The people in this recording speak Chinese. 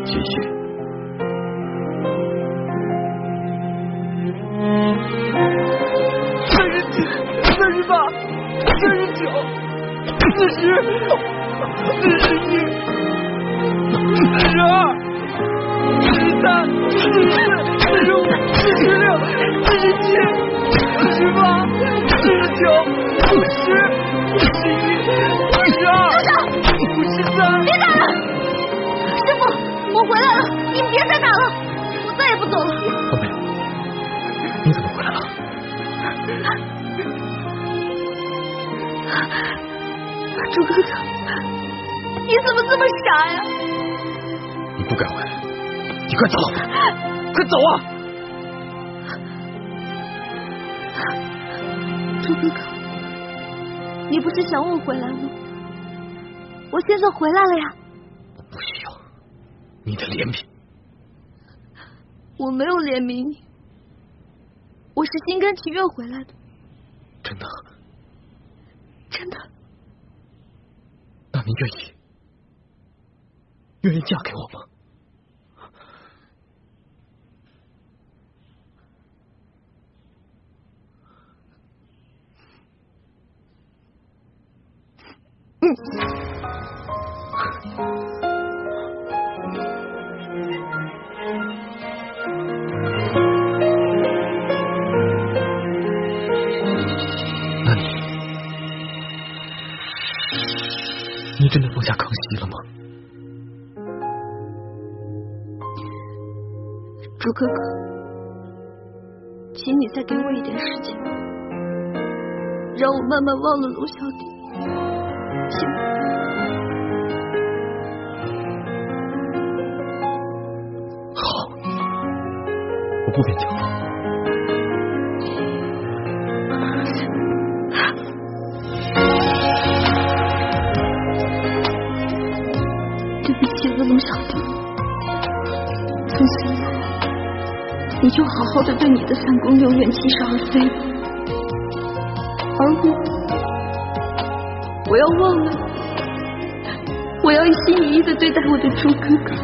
继续。48、49、40、41、42、43、44、45、46、47、48、49、50、51、52、53。别打了！师傅，我回来了，你们别再打了，我再也不走了。宝贝，你怎么回来了？朱哥哥，你怎么这么傻呀？你不该回来，你快走，快走啊！朱哥哥，你不是想我回来吗？我现在回来了呀。我不需要你的怜悯。我没有怜悯你，我是心甘情愿回来的。真的？真的。那你愿意嫁给我吗？那你真的放下康熙了吗？朱哥哥，请你再给我一点时间，让我慢慢忘了龙小弟，行吗？好，我不勉强。对不起了，龙小弟，从此以后，你就好好的对你的三宫六院七十二妃吧，而我要忘了你，我要一心一意的对待我的朱哥哥。